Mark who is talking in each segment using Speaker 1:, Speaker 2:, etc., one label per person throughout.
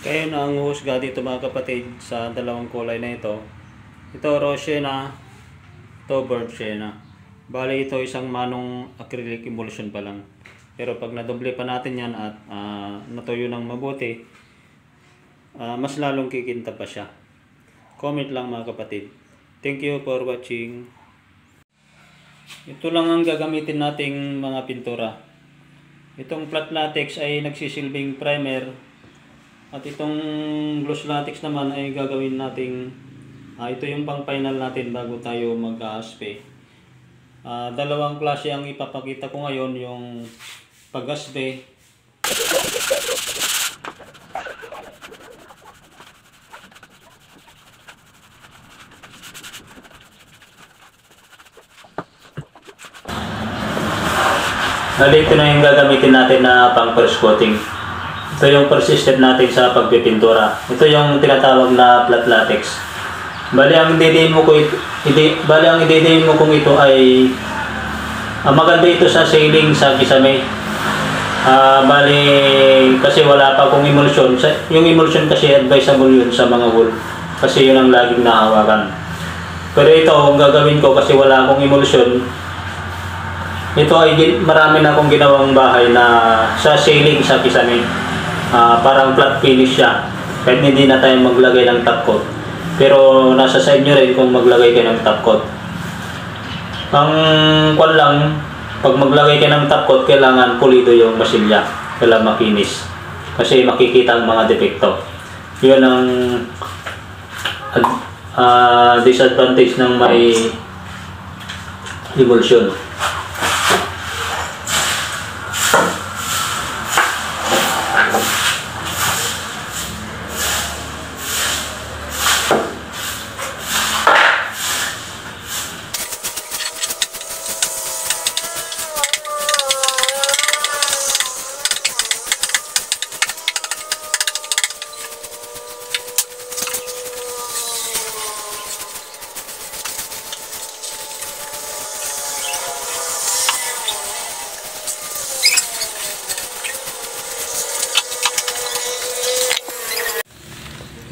Speaker 1: Kayo na ang huhusga dito mga kapatid sa dalawang kulay na ito. Ito rose sienna, ito burnt sienna. Bali ito isang manong acrylic emulsion pa lang. Pero pag nadoble pa natin yan at natuyo ng mabuti, mas lalong kikinta pa siya. Comment lang mga kapatid. Thank you for watching. Ito lang ang gagamitin nating mga pintura. Itong flat latex ay nagsisilbing primer. At itong gloss latex naman ay gagawin nating ito yung pang final natin bago tayo mag-aspe. Dalawang klase ang ipapakita ko ngayon, yung pag-aspe. Ito na yung gagamitin natin na pang first coating. Ito yung first step natin sa pagpipintura. Ito yung tinatawag na flat latex. Bali ang i-demo kung ito ay maganda ito sa ceiling sa kisame. Bali kasi wala pa akong emulsion. Yung emulsion kasi advisable yun sa mga wool. Kasi yun ang laging nahawakan. Pero ito ang gagawin ko kasi wala akong emulsion. Ito ay marami na akong ginawang bahay na sa ceiling sa kisame. Parang flat finish siya. Kahit hindi na tayo maglagay ng top coat. Pero nasa sa inyo rin kung maglagay kayo ng top coat. Ang kwan lang, pag maglagay kayo ng top coat, kailangan pulido yung masilya. Kailangan makinis. Kasi makikita ang mga depekto. Yun ang disadvantage ng may emulsion.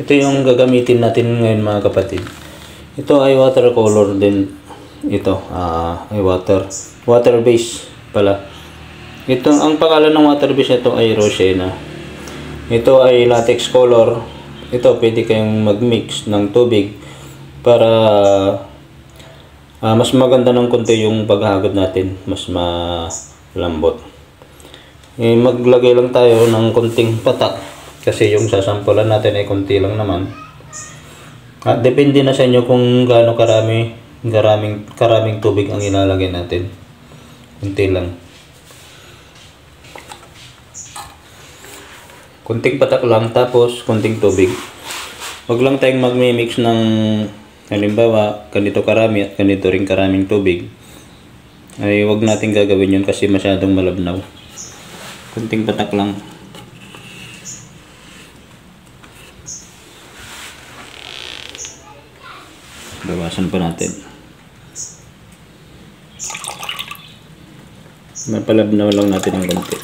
Speaker 1: Ito yung gagamitin natin ngayon mga kapatid. Ito ay watercolor din. Ito ay water base pala. Ito ang pangalan ng water base nito ay rose sienna. Ito ay latex color. Ito pwede kayong mag-mix ng tubig para mas maganda ng konti yung paghagod natin, mas malambot. Maglagay lang tayo ng konting patak. Kasi yung sasampulan natin ay konti lang naman. At depende na sa inyo kung gaano karaming tubig ang ilalagay natin. Konti lang. Konting patak lang tapos konting tubig. Huwag lang tayong magmi-mix ng halimbawa ganito karami at ganito rin karaming tubig. Ay huwag natin gagawin yun kasi masyadong malabnaw. Konting patak lang. Bawasan pa natin. Mapalabnaw lang natin ng konti.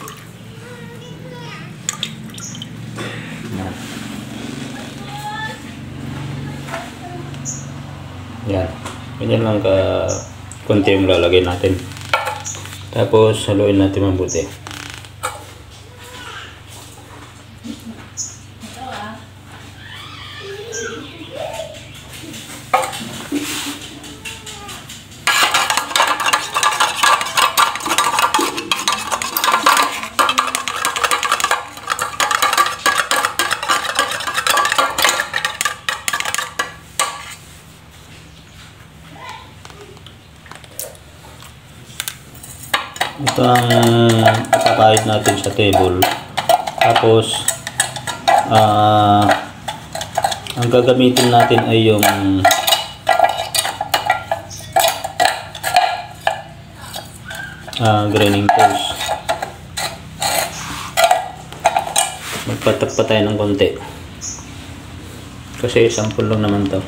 Speaker 1: Yan. Ganyan lang konti yung lalagay natin. Tapos haluin natin mabuti. Ito ang ipapahid natin sa table. Tapos ang gagamitin natin ay yung graining tools. Magpatak pa tayo ng konti. Kasi sample lang naman to.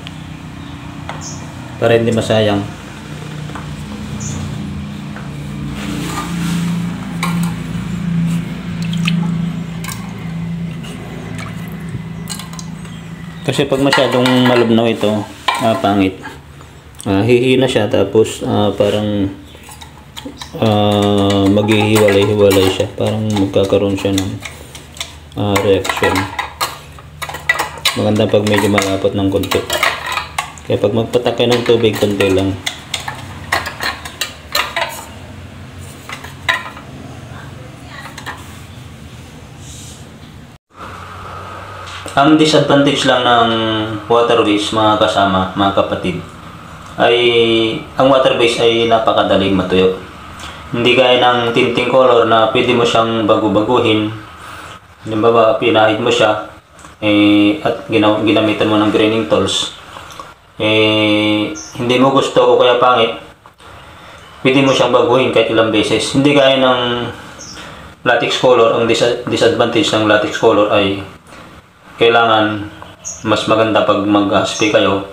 Speaker 1: Para hindi masayang. Kasi pag masyadong malubnaw ito, pangit. Hihina siya tapos parang maghihiwalay-hiwalay siya. Parang magkakaroon siya ng reaction. Maganda pag medyo malapot ng konti. Kaya pag magpatak kayo ng tubig, konti lang. Ang disadvantage lang ng water base, mga kasama, mga kapatid, ay ang water base ay napakadaling matuyo. Hindi gaya ng tinting color na pwede mo siyang bago-baguhin. Halimbawa, pinahid mo siya at ginamitan mo ng graining tools. Hindi mo gusto o kaya pangit, pwede mo siyang baguhin kahit ilang beses. Hindi gaya ng latex color. Ang disadvantage ng latex color ay kailangan mas maganda pag mag-spray kayo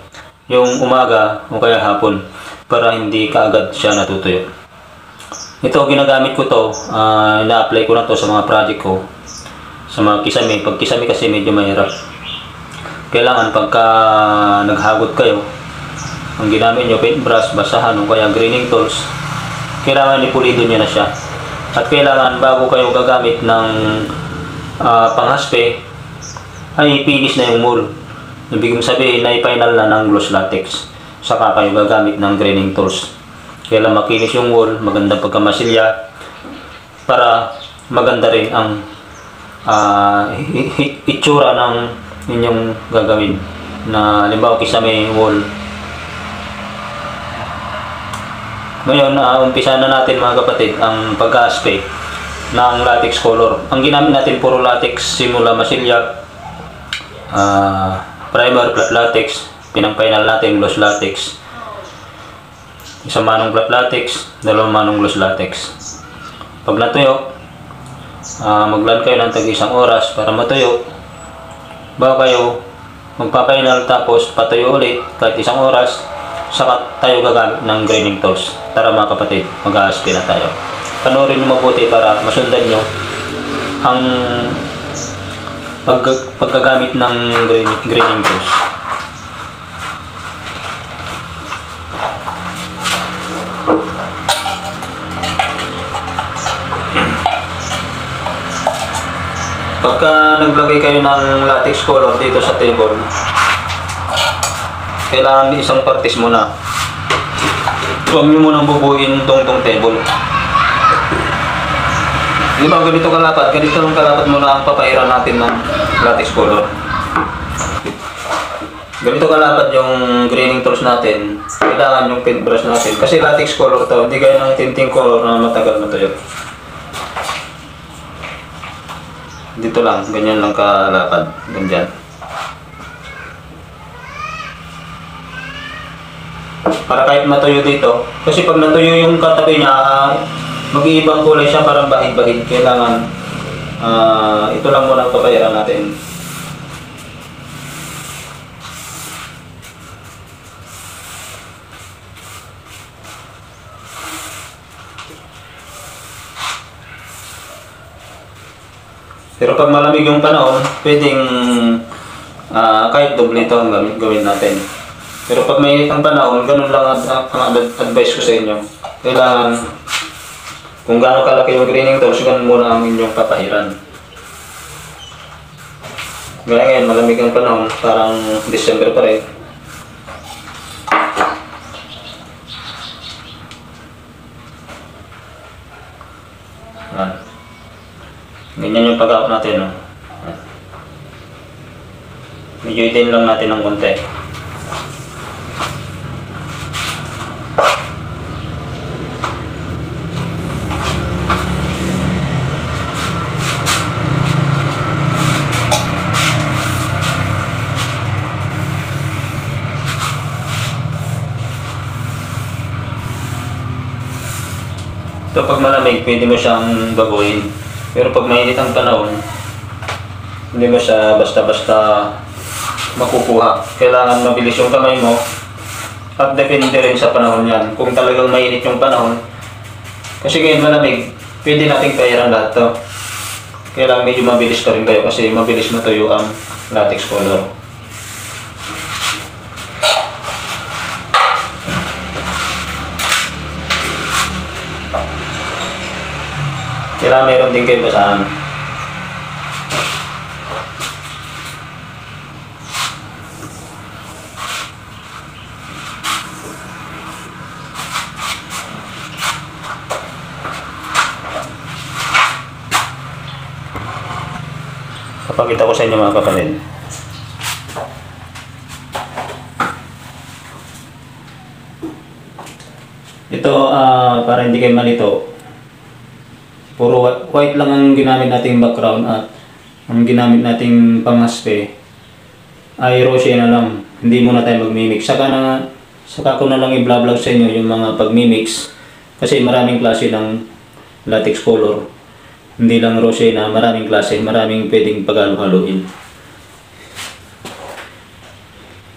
Speaker 1: yung umaga o kaya hapon para hindi kaagad siya natutuyo. Ito, ginagamit ko to, ina-apply ko na to sa mga project ko, sa mga kisame. Pag kisame kasi medyo mahirap. Kailangan pagka naghagot kayo, ang ginamit nyo, paintbrush, basahan o kaya graining tools, kailangan ipulido nyo na siya. At kailangan bago kayo gagamit ng panghaspe, ay finish na yung mold. Ibig sabihin na i-final na ng gloss latex. Saka kayo gagamit ng graining tools. Kailangan makinis yung wall, maganda pagkamasilya, para maganda rin ang itsura ng inyong gagawin. Na halimbawa kisame wall. Ngayon, umpisa na natin mga kapatid ang pag-aspe ng latex color. Ang ginamit natin puro latex simula masilya, primer, flat latex, pinang-final natin gloss latex, isang manong flat latex, dalawang manong gloss latex. Pag natuyo, maglan kayo ng tag-isang oras para matuyo. Bago kayo magpa-final tapos patuyo ulit kahit isang oras, saka tayo gagamit ng graining tools. Tara mga kapatid, mag-aaspe na tayo. Panoorin nyo mabuti para masundan nyo ang paggagamit ng graining tools. Pagka naglagay kayo ng latex color dito sa table, kailangan isang partis muna. Huwag nyo munang bubuin tong table. Di ba ganito kalapat? Ganito lang kalapat muna ang papairan natin ng latex color. Ganito kalapat yung graining tools natin. Kailangan yung paintbrush natin. Kasi latex color to, hindi gaya ng tinting color na matagal matuyo. Dito lang, ganyan lang kalapad. Ganyan. Para kahit matuyo dito, kasi pag natuyo yung katabi niya, mag-iibang kulay siya, parang bahid-bahid. Kailangan ito lang muna ang papayaran natin. Pero pag malamig yung panahon, pwedeng kahit doble ito ang gawin natin. Pero pag mainit ang panahon, ganun lang ang advice ko sa inyo. Kailangan, kung gaano kalaki yung graining tools, ganun muna ang inyong papahiran. Gaya ngayon, malamig ang panahon, parang December pa rin. Ganyan yung pag-out natin. No? Medyo itin lang natin ng konti. So pag malamig, pwede mo siyang baguhin. Pero pag mainit ang panahon, hindi mo siya basta-basta makukuha. Kailangan mabilis yung kamay mo at depende rin sa panahon yan. Kung talagang mainit yung panahon, kasi ngayon malamig, pwede nating pairan lahat to. Kailangan medyo mabilis pa rin kayo kasi mabilis matuyo ang latex color. Kailangan meron din kayo basahan. Papakita ko sa inyo mga kapatid. Ito, para hindi kayo malito, puro white lang ang ginamit nating background at ang ginamit nating pangaspe ay rosé na lang. Hindi muna tayo magmimix. Saka ko na lang i-vlog sa inyo yung mga pagmimix kasi maraming klase ng latex color. Hindi lang rosé na, maraming klase, maraming pwedeng pag-halo-haluin.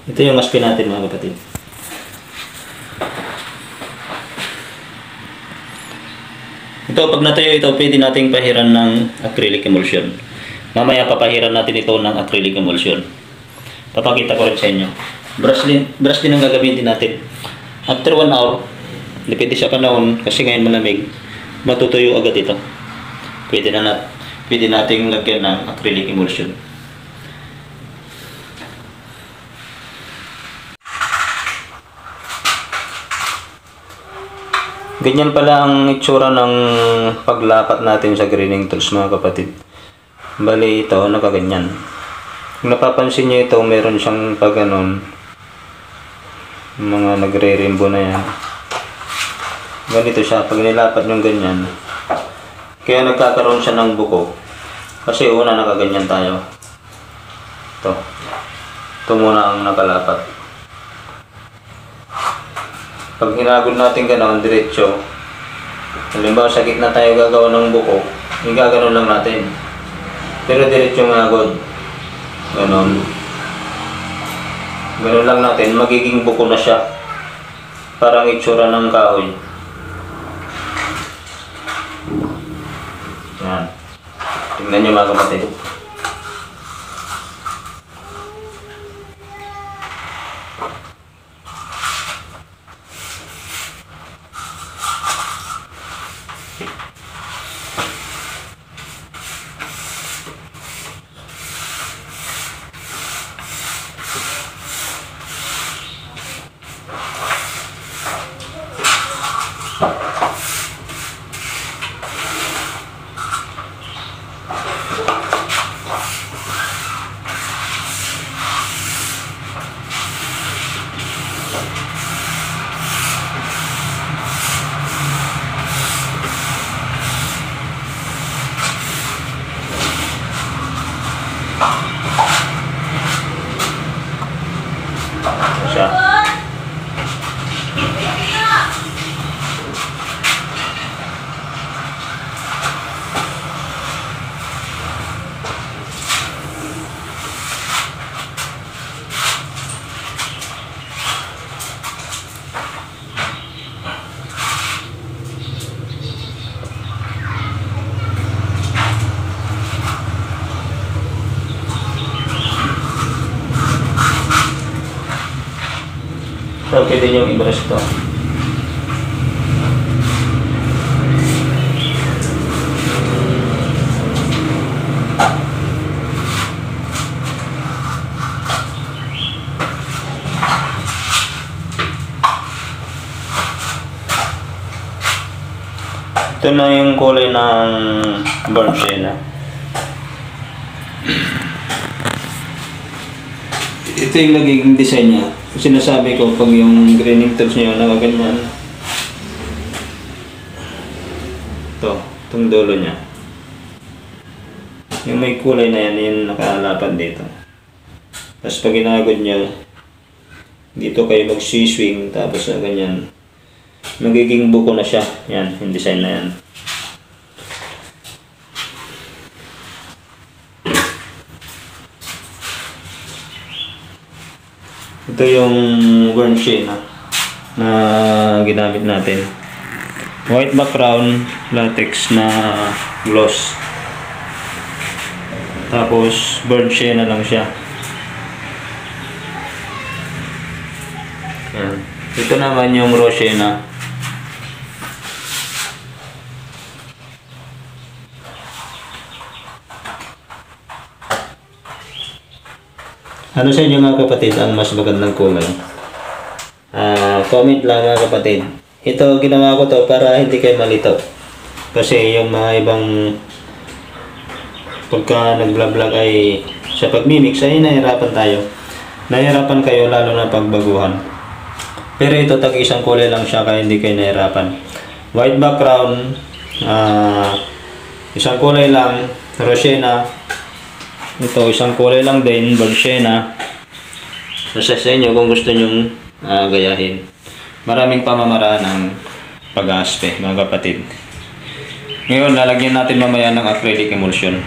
Speaker 1: Ito yung aspe natin mga kapatid. Ito, pag natuyo ito, pwede nating pahiran ng acrylic emulsion. Mamaya papahiran natin ito ng acrylic emulsion. Papakita ko rin sa inyo. Brush din ang gagamitin natin. After 1 hour, depende sa panahon, kasi ngayon malamig, matutuyo agad ito. Pwede nating lagyan ng acrylic emulsion. Ganyan pala ang itsura ng paglapat natin sa greening tools mga kapatid. Bali ito, nakaganyan. Kung napapansin nyo ito, meron siyang pag-ganon. Mga nagre-rainbow na yan. Ganito siya, pag nilapat nyo ganyan. Kaya nagkakaroon siya ng buko. Kasi una nakaganyan tayo. Ito. Ito muna ang nakalapat. Pag hinagod natin gano'n, diretso. Halimbawa sa gitna tayo gagawa ng buko, gaganon lang natin. Pero diretso yung hagod. Ganon. Ganon lang natin, magiging buko na siya. Parang itsura ng kahoy. Yan. Tingnan nyo mga kapatid. Siya. So, pwede nyo i-brush ito. Ito na yung kulay ng burnt sienna. Ito yung nagiging design niya. Sinasabi ko pag yung greening tools niyo nakaganyan. Itong dulo niya. Yung may kulay na yan, yung nakalapan dito. Tapos pag ginagod niya, dito kayo mag-swing, tapos na ganyan. Magiging buko na siya. Yan, yung design na yan. Ito yung burnt sienna na ginamit natin. White background, latex na gloss. Tapos burnt sienna lang siya. Yan. Ito naman yung raw sienna. Ano sa inyo mga kapatid ang mas magandang kulay? Comment lang mga kapatid. Ito ginawa ko to para hindi kayo malito. Kasi yung mga ibang pagka nag-vlog ay sa pagmimix ay nahirapan tayo. Nahirapan kayo lalo na pagbaguhan. Pero ito tag isang kulay lang siya kaya hindi kayo nahirapan. White background, isang kulay lang, Rosena. Ito isang kulay lang din, Bolsena. Nasa sa inyo kung gusto nyong gayahin. Maraming pamamaraan ng pag-aaspe mga kapatid. Ngayon lalagyan natin mamaya ng acrylic emulsion.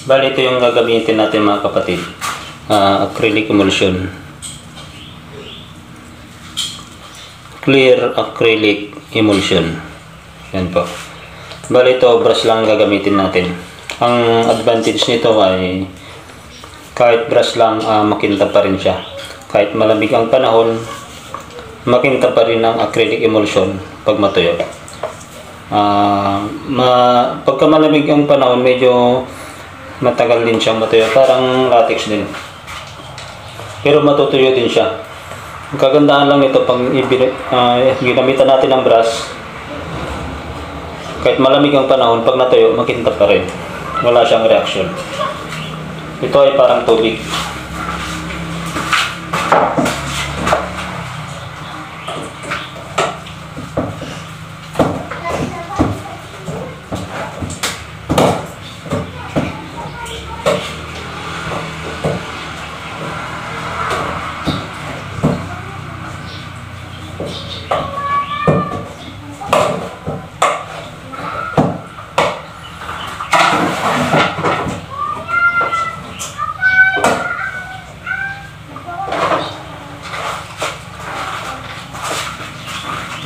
Speaker 1: Bali ito yung gagamitin natin mga kapatid, acrylic emulsion, clear acrylic emulsion. Yan po. Bali ito brush lang gagamitin natin. Ang advantage nito ay kahit brush lang makintab pa rin siya. Kahit malamig ang panahon, makintab pa rin ang acrylic emulsion pag matuyo. Pagka malamig ang panahon, medyo matagal din siyang matuyo, parang latex din. Pero matutuyo din siya. Ang kagandahan lang ito pag ginamitan natin ng brush, kahit malamig ang panahon, pag natuyo, makintab pa rin. Wala siyang reaction. Ito ay parang tubig.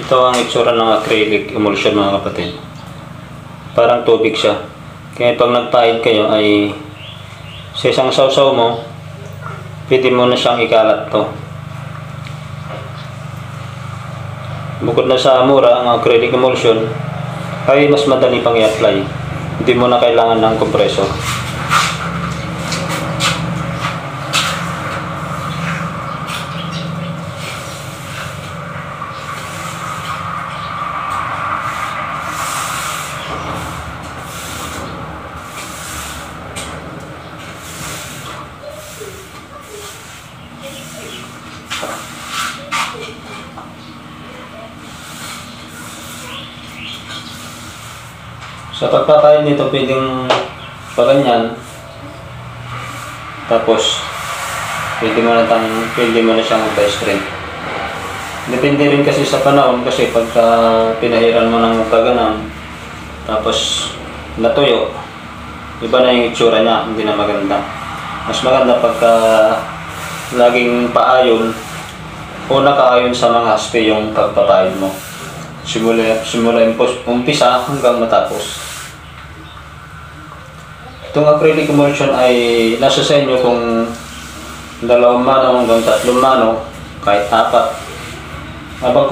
Speaker 1: Ito ang itsura ng acrylic emulsion mga kapatid. Parang tubig siya. Kaya pag nagpahid kayo ay sa isang sausaw mo, pwede mo na siyang ikalat to. Bukod na sa mura ang acrylic emulsion, ay mas madali pang i-apply. Hindi mo na kailangan ng compressor. Sa pagpapahid nito, pwedeng paganyan. Tapos, pwede mo na siyang magpa-straight. Depende rin kasi sa panahon, kasi pagka pinahiran mo ng paganan, tapos natuyo, iba na yung itsura niya, hindi na maganda. Mas maganda pagka laging paayon o nakaayon sa mga aspe yung pagpapahid mo. Simula yung umpisa hanggang matapos. Itong acrylic emulsion ay nasa sa inyo kung 2 mano hanggang 3 mano, kahit 4. Habang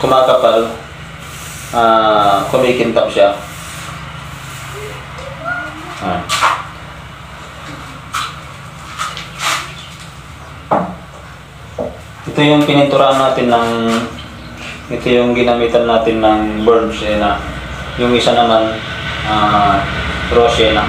Speaker 1: kumakapal, kumikintab siya. Ito yung pininturahan natin ito yung ginamitan natin ng burn sienna. Yung isa naman, raw sienna.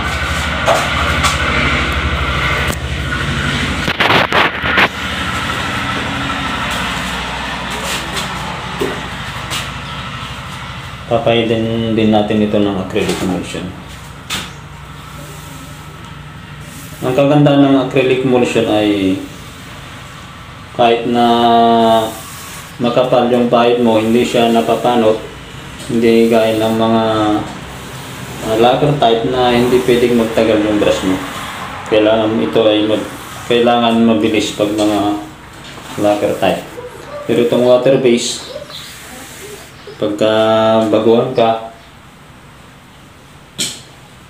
Speaker 1: Papahidin din natin ito ng acrylic emulsion. Ang kagandahan ng acrylic emulsion ay kahit na makapal yung pahid mo, hindi siya napapanot. Hindi gaya ng mga lacquer type na hindi pwedeng magtagal yung brush mo. Kailangan ito ay kailangan mabilis pag mga lacquer type. Pero itong water base, pagka baguhan ka,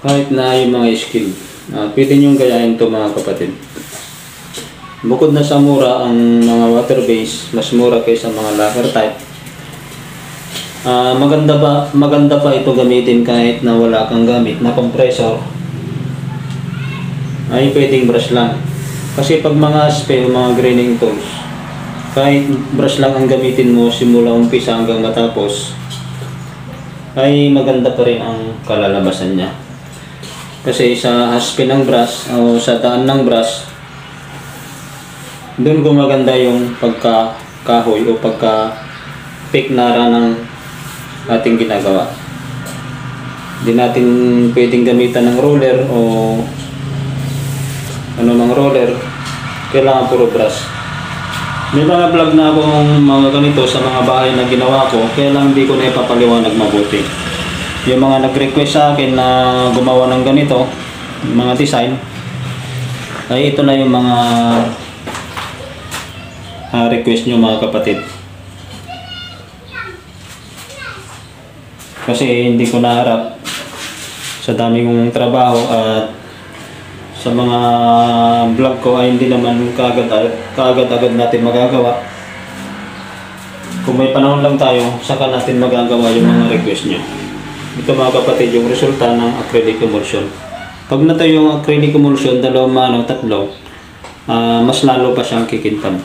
Speaker 1: kahit na yung mga skill, pwede nyo gayahin ito mga kapatid. Bukod na sa mura ang mga water base, mas mura kaysa mga lacquer type. Maganda pa ito gamitin kahit na wala kang gamit na compressor. Ay pwedeng brush lang. Kasi pag mga aspe o mga graining tools, kahit brush lang ang gamitin mo simula umpisa hanggang matapos, ay maganda pa rin ang kalalabasan niya. Kasi sa aspe ng brush o sa daan ng brush, doon gumaganda yung pagkakahoy o pagka-piknara ng ating ginagawa. Hindi natin pwedeng gamitan ng roller o ano ng roller, kailangan puro brush. May mga vlog na akong mga ganito sa mga bahay na ginawa ko, kaya lang hindi ko na ipapaliwanag mabuti. Yung mga nag-request sa akin na gumawa ng ganito, mga design, ay ito na yung mga request nyo mga kapatid. Kasi hindi ko naharap sa dami kong trabaho at sa mga vlog ko ay hindi naman kaagad-agad natin magagawa. Kung may panahon lang tayo, saka natin magagawa yung mga request nyo. Ito mga kapatid, yung resulta ng acrylic emulsion. Pag natuyo yung acrylic emulsion, 2, 3, mas lalo pa siyang kikintab.